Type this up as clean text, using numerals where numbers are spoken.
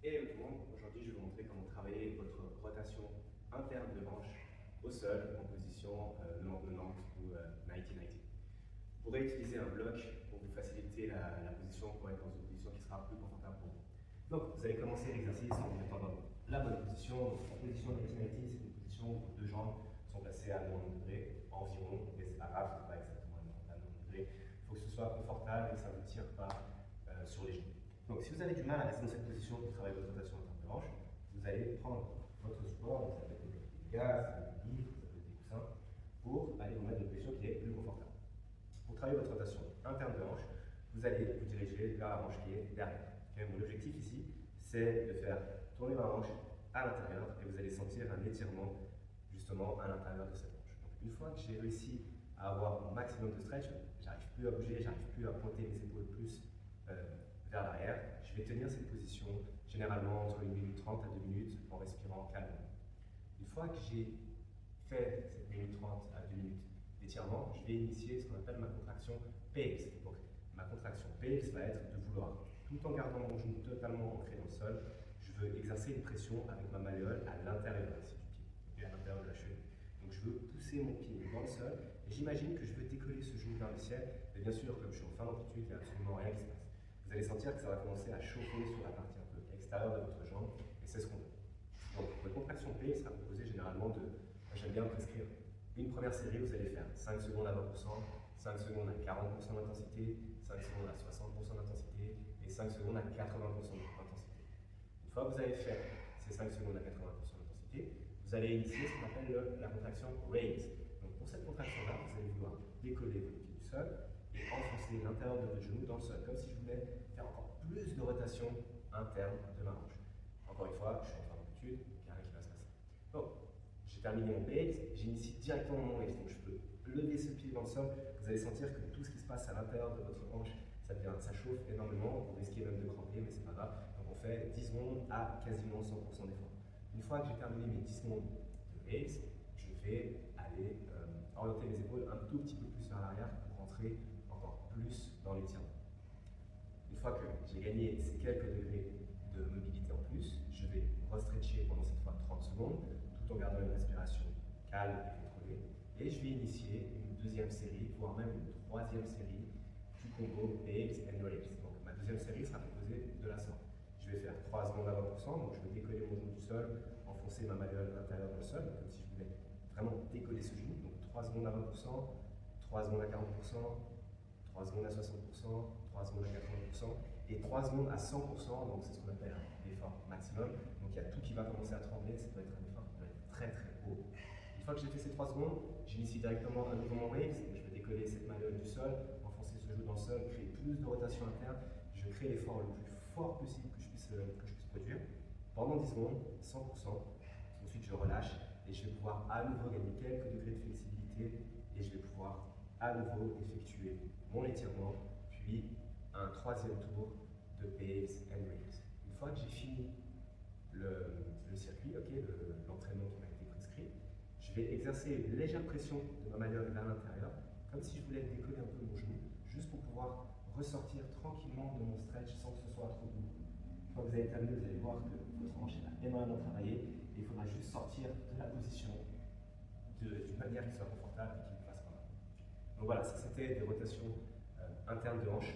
Et tout le monde, aujourd'hui je vais vous montrer comment travailler votre rotation interne de hanche au sol en position 90-90 ou 90-90. Vous pourrez utiliser un bloc pour vous faciliter la position, pour être dans une position qui sera plus confortable pour vous. Donc vous allez commencer l'exercice en vous mettant dans la bonne position. Donc, la position 90-90, c'est une position où vos deux jambes sont placées à 90 degrés environ, mais c'est pas grave, c'est pas exactement à 90 degrés. Il faut que ce soit confortable et que ça ne vous tire pas sur les genoux. Donc si vous avez du mal à rester dans cette position pour travailler votre rotation interne de hanche, vous allez prendre votre support, donc ça peut être des gaz, ça peut être des livres, ça peut être des coussins, pour aller vous mettre dans une position qui est plus confortable. Pour travailler votre rotation interne de hanche, vous allez vous diriger vers la hanche qui est derrière. Okay, l'objectif ici, c'est de faire tourner ma hanche à l'intérieur et vous allez sentir un étirement justement à l'intérieur de cette hanche. Donc, une fois que j'ai réussi à avoir mon maximum de stretch, j'arrive plus à bouger, j'arrive plus à pointer mes épaules plus vers l'arrière, je vais tenir cette position généralement entre 1 minute 30 à 2 minutes en respirant calmement. Une fois que j'ai fait cette 1 minute 30 à 2 minutes d'étirement, je vais initier ce qu'on appelle ma contraction PX. Donc ma contraction PX va être de vouloir, tout en gardant mon genou totalement ancré dans le sol, je veux exercer une pression avec ma malléole à l'intérieur ici du pied, okay, à l'intérieur de la cheville. Donc je veux pousser mon pied dans le sol et j'imagine que je veux décoller ce genou vers le ciel. Et bien sûr, comme je suis en fin d'amplitude, il n'y a absolument rien qui se passe. Vous allez sentir que ça va commencer à chauffer sur la partie un peu extérieure de votre jambe et c'est ce qu'on veut. Donc votre contraction P sera composée généralement de, j'aime bien prescrire, une première série, vous allez faire 5 secondes à 20%, 5 secondes à 40% d'intensité, 5 secondes à 60% d'intensité et 5 secondes à 80% d'intensité. Une fois que vous avez fait ces 5 secondes à 80% d'intensité, vous allez initier ce qu'on appelle la contraction raise. Donc pour cette contraction-là, vous allez vouloir décoller votre pied du sol et enfoncer l'intérieur de votre genou dans le sol, comme si je voulais faire encore plus de rotation interne de ma hanche. Encore une fois, je suis en fin d'amplitude, donc il n'y a rien qui va se passer. Donc, j'ai terminé mon base, j'initie directement mon raise, donc je peux lever ce pied dans le sol, vous allez sentir que tout ce qui se passe à l'intérieur de votre hanche, ça chauffe énormément, vous risquez même de cramper, mais c'est pas grave. Donc on fait 10 secondes à quasiment 100% d'effort. Une fois que j'ai terminé mes 10 secondes de raise, je vais aller orienter mes épaules un tout petit peu plus vers l'arrière pour rentrer encore plus dans l'étirement. Une fois que j'ai gagné ces quelques degrés de mobilité en plus, je vais restretcher pendant cette fois 30 secondes, tout en gardant une respiration calme et contrôlée. Et je vais initier une deuxième série, voire même une troisième série du combo Bales and Release. Donc ma deuxième série sera composée de la sorte. Je vais faire 3 secondes à 20%, donc je vais décoller mon genou du sol, enfoncer ma malléole à l'intérieur du sol, comme si je voulais vraiment décoller ce genou. Donc 3 secondes à 20%, 3 secondes à 40%, 3 secondes à 60%, 3 secondes à 80% et 3 secondes à 100%, donc c'est ce qu'on appelle un effort maximum. Donc il y a tout qui va commencer à trembler, ça peut être un effort qui va être très très haut. Une fois que j'ai fait ces 3 secondes, j'initie directement un nouveau mon raise, je vais décoller cette malléole du sol, enfoncer ce genou dans le sol, créer plus de rotation interne, je crée l'effort le plus fort possible que je puisse produire. Pendant 10 secondes, 100%, ensuite je relâche et je vais pouvoir à nouveau gagner quelques degrés de flexibilité et je vais pouvoir à nouveau effectuer mon étirement, puis un troisième tour de Bales and Raise. Une fois que j'ai fini le circuit, l'entraînement qui m'a été prescrit, je vais exercer une légère pression de ma malléole vers l'intérieur, comme si je voulais décoller un peu mon genou, juste pour pouvoir ressortir tranquillement de mon stretch sans que ce soit trop doux. Une fois que vous avez terminé, vous allez voir que votre hanche a énormément travaillé et il faudra juste sortir de la position d'une manière qui soit confortable et qui ne fasse pas mal. Donc voilà, ça c'était des rotations internes de hanche.